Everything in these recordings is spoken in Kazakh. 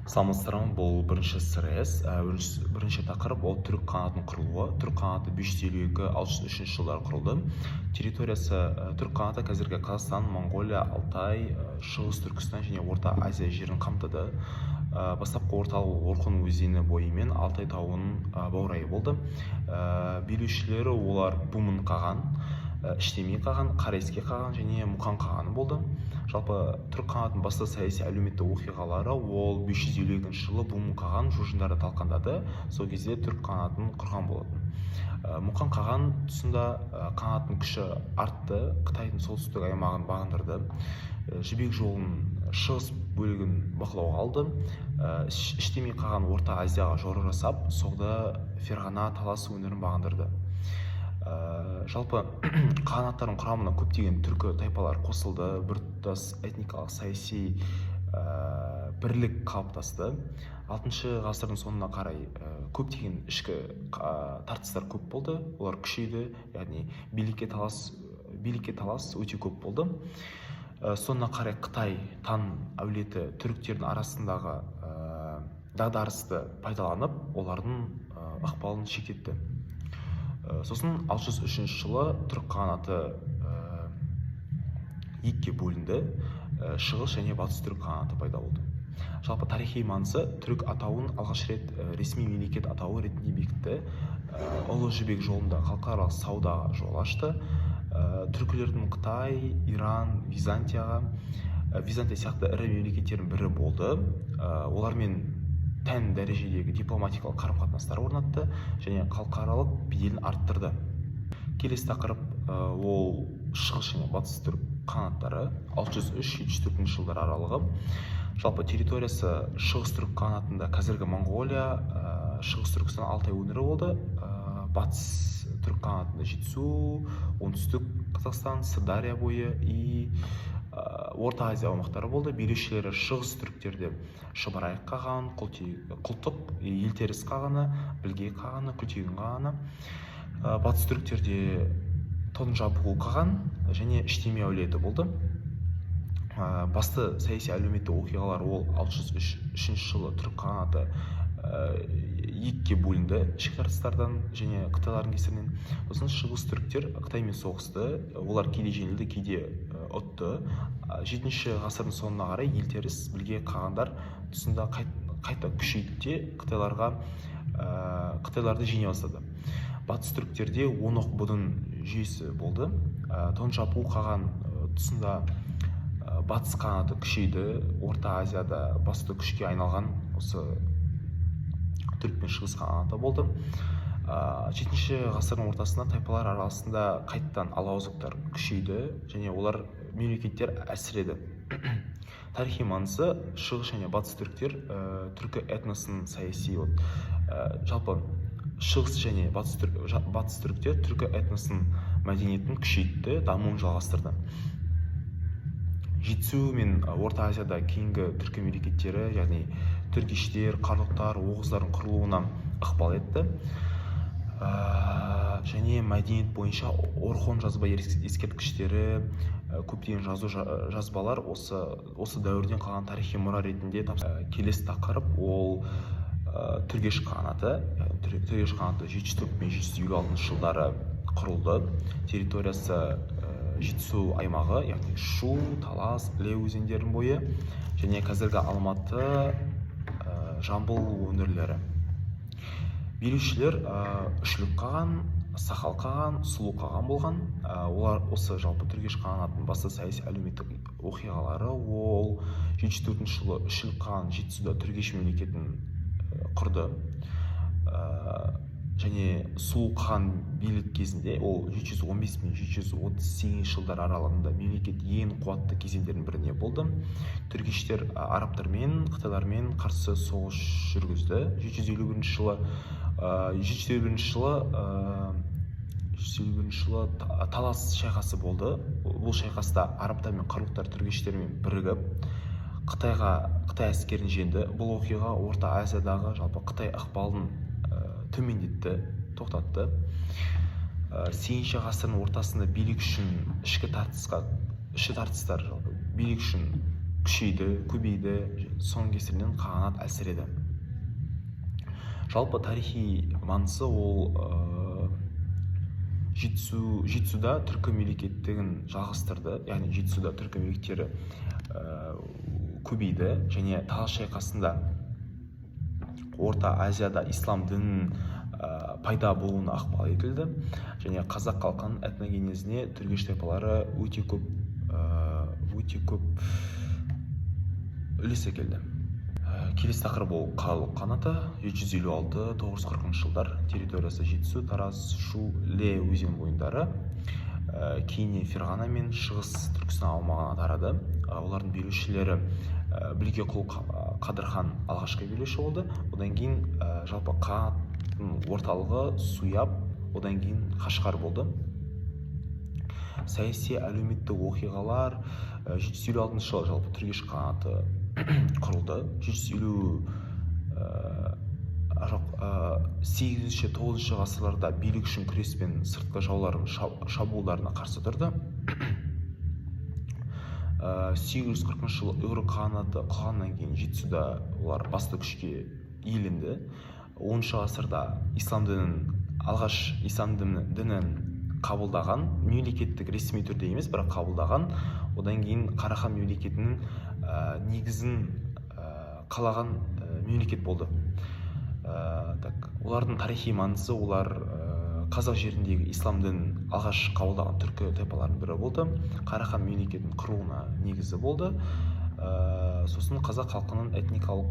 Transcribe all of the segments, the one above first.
Саламатсыздар ма? Бұл бірінші стресс, бірінші тақырып ол түрік қанатының құрылуы. Түрік қанаты 552-603 жылдары құрылды. Территориясы түрік қанаты қазіргі Қазақстан, Монғолия, Алтай, Шығыс Түркістан және Орта Азия жерін қамтыды. Бастапқы орталығы Орхон өзені бойымен Алтай тауының баурайы болды. Билеушілері олар Бумын қаған, Іштемей қаған, Қараеske қаған және Мұқан қағаны болды. Жалпы түрік қанатының басты саяси әлеуметтік оқиғалары ол 552 жылы Бумын қаған жужындары талқандады. Сол кезде түрік қанатын құрған болатын. Мұқан қаған тұсында қанаттың күші артты, Қытайдың солтүстік аймағын бағындырды. Жібек жолының шығыс бөлігін бақылауға алды. Іштемей қаған Орта Азияға жорық жасап, соғды Ферғана, Талас өңірін бағындырды. Жалпы қағанаттардың құрамына көптеген түркі тайпалар қосылды, біртұтас этникалық саяси бірлік қалыптасты. 6 ғасырдың соңына қарай көптеген ішкі тартыстар көп болды, олар күшейді, яғни билікке талас өте көп болды. Соңына қарай Қытай тан әулеті түріктердің арасындағы дағдарысты пайдаланып, олардың ықпалын шектетті. Сосын 603 жылы түрік қағанаты екіге бөлінді, шығыс және батыс түрік қағанаты пайда болды. Жалпы тарихи маңызы түрік атауын алғаш рет ресми мемлекет атауы ретінде бекітті. Ұлы жібек жолында халықаралық саудаға жол ашты. Түркілердің Қытай, Иран, Византия сияқты ірі мемлекеттердің бірі болды. Олармен тән дәрежедегі дипломатикалық қарым-қатынастар орнатты және халықаралық беделін арттырды. Келесі тақырып ол шығыс және батыс түрік қанаттары 603-704 жылдар аралығы. Жалпы территориясы шығыс түрік қанатында қазіргі Монғолия, шығыс Түркістан, Алтай өңірі болды. Батыс түрік қанатында Жетісу, оңтүстік Қазақстан, Сырдария бойы и Орта Азия аумақтары болды. Билеушілері шығыс түріктерде Шыбарайық қаған, Құлтық, Елтеріс қағаны, Білге қағаны, Күлтегін қағаны. Батыс түріктерде Тонжабу қаған және Іштемей әулеті болды. Басты саяси әлеуметтік оқиғалар ол 603 жылы түрік қағанаты екіге бөлінді ішкі тартыстардан және Қытайлардың кесірінен. Сосын шығыс түріктер Қытаймен соғысты, олар кейде жеңілді, кейде ұтты. 7 ғасырдың соңына қарай Елтеріс, Білге қағандар тұсында қайта күшейді, Қытайларды жеңе бастады. Батыс түріктерде Оноқ будын жүйесі болды. Тонжапу қаған тұсында батыс қанаты күшейді, Орта Азияда басты күшке айналған осы түрік пен шығыс қанаты болды. 7 ғасырдың ортасында тайпалар арасында қайттан алауыздықтар күшейді және олар мемлекеттер әлсіреді. Тарихи маңызы шығыс және батыс түріктер түркі этносының саяси жалпы шығыс және батыс түріктер түркі этносының мәдениетін күшейтті, дамуын жалғастырды. Жетісу мен Орта Азияда кейінгі түркі мемлекеттері, яғни түргештер, қарлұқтар, оғыздардың құрылуына ықпал етті. Және мәдениет бойынша Орхон жазба ескерткіштері, көптеген жазбалар осы дәуірден қалған тарихи мұра ретінде. Келесі тақырып ол түргеш қағанаты. Түргеш қағанаты 704 мен 726 жылдары құрылды. Территориясы Жетісу аймағы, яғни Шу, Талас, Іле өзендерінің бойы және қазіргі Алматы, Жамбыл өңірлері. Билеушілер Үшлік қаған, Сақал қаған, Сұлу қаған болған. Олар осы жалпы түргеш қағанатының басты саяси әлеуметтік оқиғалары ол 704 жылы Үшлік қаған Жетісуда түргеш мемлекетін құрды. Және Сұлу қаған билік кезінде ол 715 мен 738 жылдар аралығында мемлекет ең қуатты кезеңдердің біріне болды. Түргештер арабтармен, Қытайлармен қарсы соғыс жүргізді. 751 жылы Талас шайқасы болды. Бұл шайқаста арабтар мен қарлұқтар түргештермен бірігіп Қытай әскерін жеңді. Бұл оқиға Орта Азиядағы жалпы Қытай ықпалын төмендетті, тоқтатты. 8 ғасырдың ортасында билік үшін ішкі тартыстар, билік үшін күшейді, көбейді, соның кесірінен қағанат әлсіреді. Жалпы тарихи маңызы ол жетісуда түркі мемлекеттігін жалғастырды, яғни жетісуда түркі мемлекеттері көбейді және талас шайқасында Орта Азияда ислам дінінің пайда болуына ықпал етілді және қазақ халқының этногенезіне түргеш тайпалары өте көп үлес әкелді. Келесі тақырып ол қалалық қанаты 756-940 жылдар, территориясы Жетісу, Тараз, Шу, Ле өзен бойындары, кейіннен Ферғана мен Шығыс Түркістан аумағына тарады. Олардың билеушілері Білге құл Қадырхан алғашқы билеуші болды. Одан кейін жалпы қанаттың орталығы Суяб, одан кейін Қашқар болды. Саяси әлеуметтік оқиғалар 756 жылы жалпы түргеш қанаты құрылды. 8-9 ғасырларда билік үшін күрес пен сыртқы жаулардың шабуылдарына қарсы тұрды. 840 жылы ұйғыр қағанаты құлағаннан кейін Жетісуда олар басты күшке иеленді. 10 ғасырда ислам дінін қабылдаған, мемлекеттік ресми түрде емес, бірақ қабылдаған. Одан кейін Қарахан мемлекетінің негізін қалаған мемлекет болды. Олардың тарихи маңызы, олар қазақ жеріндегі ислам дінін алғаш қабылдаған түркі тайпаларының бірі болды. Қарахан мемлекетінің құруына негізі болды. Сосын қазақ халқының этникалық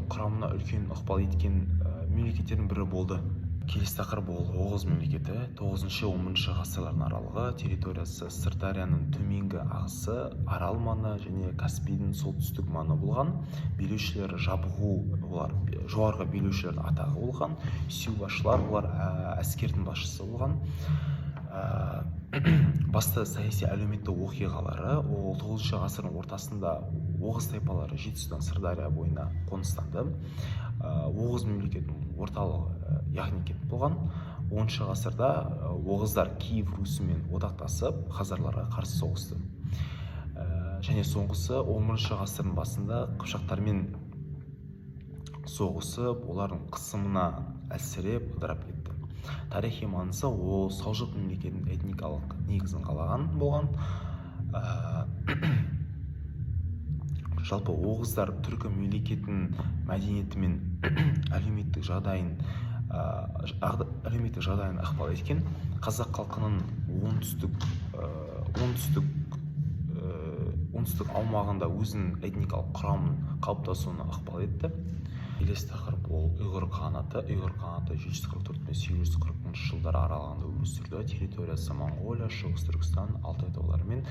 құрамына үлкен ықпал еткен мемлекеттердің бірі болды. Келесі тақырып ол Оғыз мемлекеті. 9-10 ғасырлардың аралығы, территориясы Сырдарияның төменгі ағысы, Арал маңы және Каспийдің солтүстік маңы болған. Билеушілері Жабғу, олар жоғарғы билеушілердің атағы болған. Сюгашылар, олар әскердің басшысы болған. Басты саяси әлеуметтік оқиғалары ол 9 ғасырдың ортасында Оғыз тайпалары Жетісудан Сырдария бойына қоныстанды. Оғыз мемлекетінің орталығы Яғникент болған. 10 ғасырда Оғыздар Киев Русымен одақтасып, хазарларға қарсы соғысты. Және соңғысы 11 ғасырдың басында қыпшақтармен соғысып, олардың қысымына әлсіреп, ыдырап кетті. Тарихи маңызы ол Салжұқ мемлекетінің этникалық негізін қалаған болған. Жалпы Оғыздар түркі мемлекетінің мәдениеті мен әлеуметтік жағдайын ықпал еткен. Қазақ халқының оңтүстік аумағында өзінің этникалық құрамының қалыптасуына ықпал етті. Келесі тақырып ол ұйғыр қағанаты. Ұйғыр қағанаты 744-840 жылдар аралығында өмір сүрді. Территориясы Моңғолия, Шығыс Түркістан, Алтай таулары мен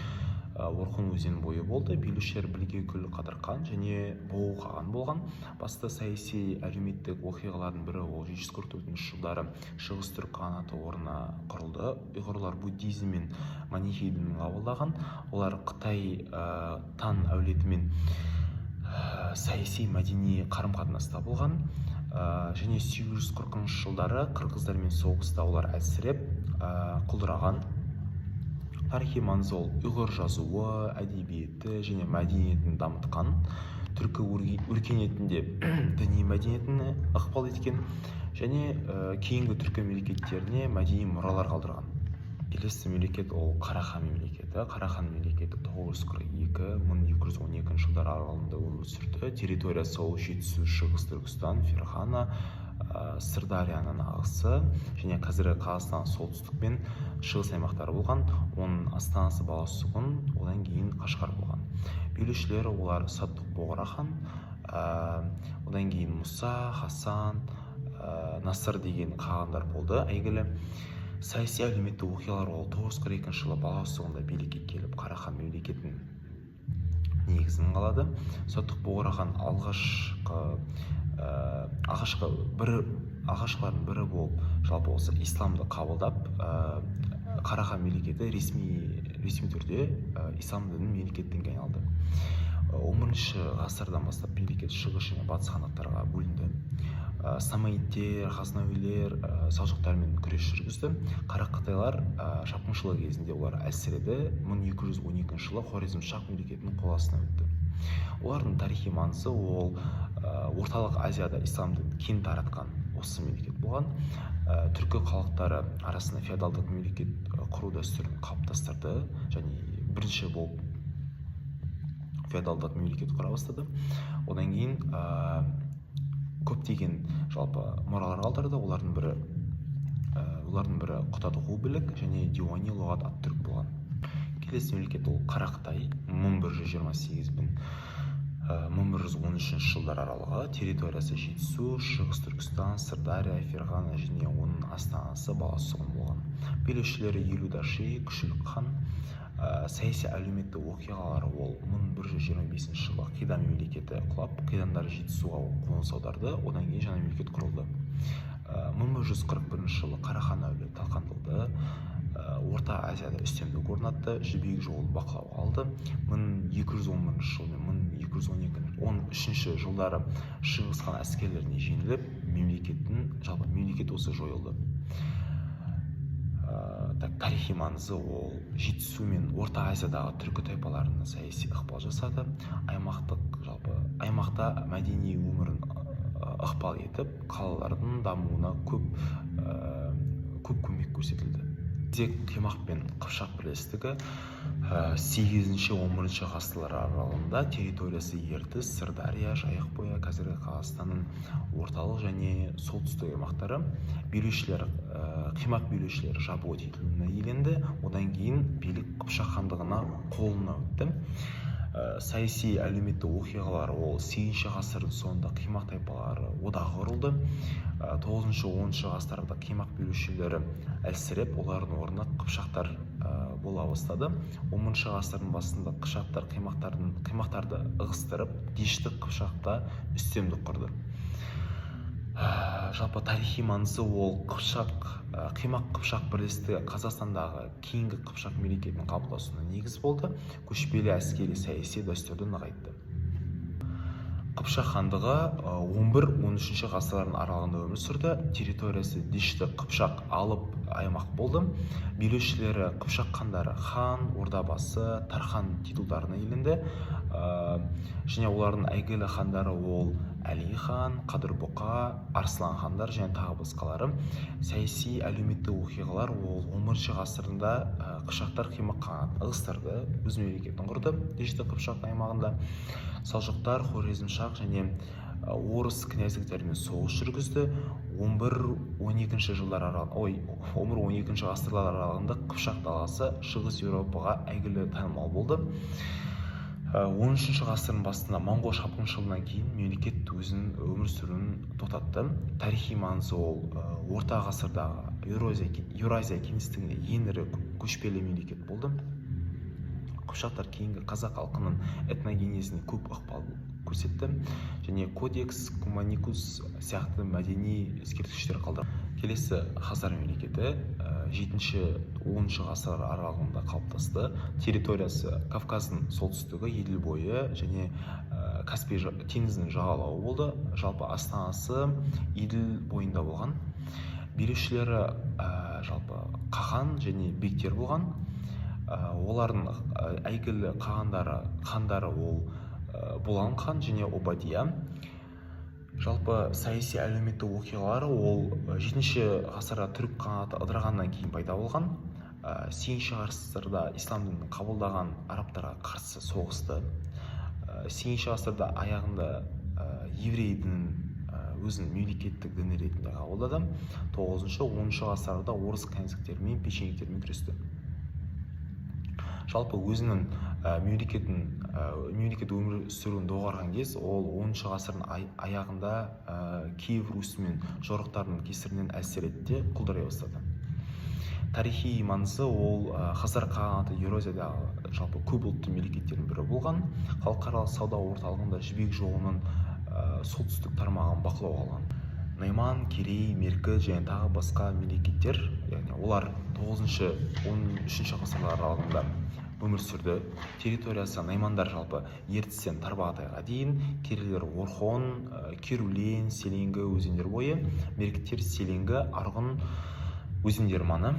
Орхон өзен бойы болды. Билеушілер Білге құл Қадырхан және Боғу қаған болған. Басты саяси әлеуметтік оқиғалардың бірі ол 744 жылдары Шығыс түрік қағанаты орнына құрылды. Ұйғырлар буддизм мен манихей дінін қабылдаған. Олар Қытай тан әулетімен саяси мәдени қарым-қатынаста болған. Және 840 жылдары қырғыздармен соғыста олар әлсіреп құлдыраған. Тарихи маңызы ол ұйғыр жазуы, әдебиеті және мәдениетін дамытқан. Түркі өркениетінде діни мәдениетіне ықпал еткен және кейінгі түркі мемлекеттеріне мәдени мұралар қалдырған. Келесі мемлекет ол Қарахан мемлекеті. Қарахан мемлекеті 942-1212 жылдар аралығында өмір сүрді. Территориясы ол Жетісу, Шығыс Түркістан, Ферғана, Сырдарияның ағысы және қазіргі Қазақстан солтүстік пен шығыс аймақтары болған. Оның астанасы Баласұғын, одан кейін Қашқар болған. Билеушілері олар Саттық Боғрахан, одан кейін Мұса, Хасан, Насыр деген қағандар болды. Әйгілі саяси әлеуметтік оқиғалар ол 942 жылы Баласұғында билікке келіп, Қарахан мемлекетінің негізін қалады. Саттық Боғрахан алғашқылардың бірі болып, жалпы осы исламды қабылдап, Қарахан мемлекеті ресми түрде ислам дінінің мемлекетіне айналды. 10 10 ғасырдан бастап мемлекет шығыс және батыс хандықтарға бөлінді. Самоиттер, ғазнауилер селжұқтармен күрес жүргізді. Қарақытайлар шапқыншылық кезінде олар әлсіреді. 1212 жылы Хорезм-Шах мемлекетінің қол астына өтті. Олардың тарихи маңызы ол орталық Азияда исламды кең таратқан осы мемлекет болған. Түркі халықтары арасында феодалдық мемлекет құру дәстүрін қалыптастырды және бірінші болып феодалдық мемлекет құра бастады. Одан кейін көптеген жалпы мұралар қалдырды. Олардың бірі Құтадғу білік және Диуани лұғат ат-түрк болған. Келесі мемлекет ол Қарақытай 1128 пен 1113 жылдар аралығы. Территориясы Жетісу, Шығыс Түркістан, Сырдария, Ферғана және оның астанасы Баласұғын болған. Билеушілері Елудаши, Күшілік хан. Саяси әлеуметтік оқиғалары ол 1125 жылы Қидан мемлекеті құлап, қидандар Жетісуға қоныс аударды, одан кейін жаңа мемлекет құрылды. 1141 жылы Қарахан әулеті талқандалды. Орта Азияда үстемдік орнатты, Жібек жолын бақылауға алды. 1211 жыл мен 1213 жылдары Шыңғыс хан әскерлеріне жеңіліп, мемлекет осы жойылды. Тарихи маңызы ол Жетісу мен Орта Азиядағы түркі тайпаларына саяси ықпал жасады. Аймақта мәдени өмірін ықпал етіп, қалалардың дамуына көп көмек көрсетілді. Қимақ пен Қыпшақ бірлестігі 8-11 ғасырлар аралығында территориясы Ертіс, Сырдария, Жайық бойы, қазіргі Қазақстанның орталық және солтүстік аймақтары Қимақ билеушілері жабу титулына иеленді. Одан кейін билік Қыпшақ хандығына қолына өтті. Саяси әлеуметтік оқиғалар ол 8 ғасырдың соңында Қимақ тайпалары одағы құрылды. 9-10 ғасырда Қимақ билеушілері әлсіреп, олардың орнына Қыпшақтар бола бастады. 10 ғасырдың басында Қыпшақтар Қимақтарды ығыстырып, дешті Қыпшақта үстемдік құрды. Жалпы тарихи маңызы ол Қимақ Қыпшақ бірлестігі Қазақстандағы кейінгі Қыпшақ мемлекетінің қалыптасуына негіз болды. Көшпелі әскери саяси дәстүрді нығайтты. Қыпшақ хандығы 11-13 ғасырлардың аралығында өмір сүрді. Территориясы дешті Қыпшақ алып аймақ болды. Билеушілері Қыпшақ хандары хан, ордабасы, тархан титулдарына иеленді. Және олардың әйгілі хандары ол Әли хан, Қадыр Бұқа, Арслан хандар және тағы басқалары. Саяси әлеуметтік оқиғалар ол 11 ғасырында Қыпшақтар Қимақ қанатын ығыстырды, өз мемлекетін құрды. Дешті Қыпшақ аймағында Салжұқтар, Хорезм-Шах және орыс князьдіктерімен соғыс жүргізді. 11-12 ғасырлар аралығында Қыпшақ даласы Шығыс Еуропаға әйгілі танымал болды. 13 ғасырдың басында моңғол шапқыншылығынан кейін мемлекет өзінің өмір сүруін тоқтатты. Тарихи маңызы ол орта ғасырдағы Еуразия кеңістігінде ең ірі көшпелі мемлекет болды. Қыпшақтар кейінгі қазақ халқының этногенезіне көп ықпал көрсетті және кодекс, куманикус сияқты мәдени ескерткіштер қалдырды. Келесі Хазар мемлекеті 7-10 ғасыр аралығында қалыптасты. Территориясы Кавказдың солтүстігі, Еділ бойы және Каспий теңізінің жағалауы болды. Жалпы астанасы Еділ бойында болған. Билеушілері жалпы қахан және бектер болған. Олардың әйгілі хандары ол Бұлан хан және Обадия. Жалпы саяси әлеуметтік оқиғалары ол 7-ші ғасырда түрік қанаты ыдырағаннан кейін пайда болған. 8-ші ғасырда ислам дінін қабылдаған арабтарға қарсы соғысты. 8-ші ғасырда аяғында еврей дінін өзінің мемлекеттік діні ретінде қабылдады. 9-10 ғасырда орыс князьдіктерімен, печенегтерімен күресті. Жалпы өзінің мемлекет өмір сүруін доғарған кез ол 10 ғасырдың аяғында Киев Русі мен жорықтарының кесірінен әлсіретті, құлдырай бастады. Тарихи маңызы ол Хазар қағанаты Еуразиядағы жалпы көп ұлтты мемлекеттердің бірі болған. Халықаралық сауда орталығында Жібек жолының солтүстік тармағын бақылауға алған. Найман, Керей, Меркі және тағы басқа мемлекеттер, яғни олар 9-13 ғасырлар аралығында өмір сүрді. Территориясы наймандар жалпы ертістен тарбағатайға дейін, керейлер орхон, керулен, селенгі өзендер бойы, меркіттер селенгі, арғын өзендер маңы.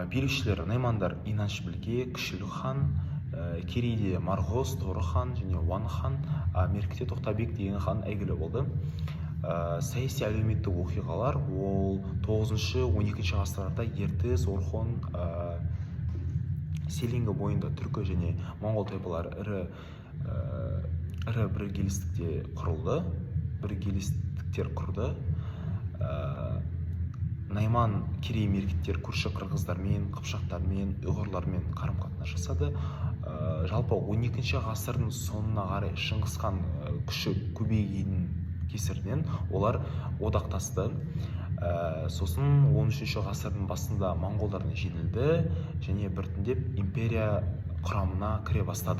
Билеушілер наймандар Инаншбілге, Күшілік хан, керейде Марғыз, Торы хан және Уан хан, меркітте Тоқтабек деген хан әйгілі болды. Саяси әлеуметтік оқиғалар ол 9-12 ғасырларда ертіс, орхон, селенгі бойында түркі және моңғол тайпалары ірі біргелістіктер құрды. Найман керей меркіттер көрші қырғыздармен, қыпшақтармен, ұйғырлармен қарым-қатынас жасады. Жалпы 12 ғасырдың соңына қарай Шыңғыс хан күші көбейгеннің кесірінен олар одақтасты. Сосын 13 ғасырдың басында моңғолдардан жеңілді және біртіндеп империя құрамына кіре бастады.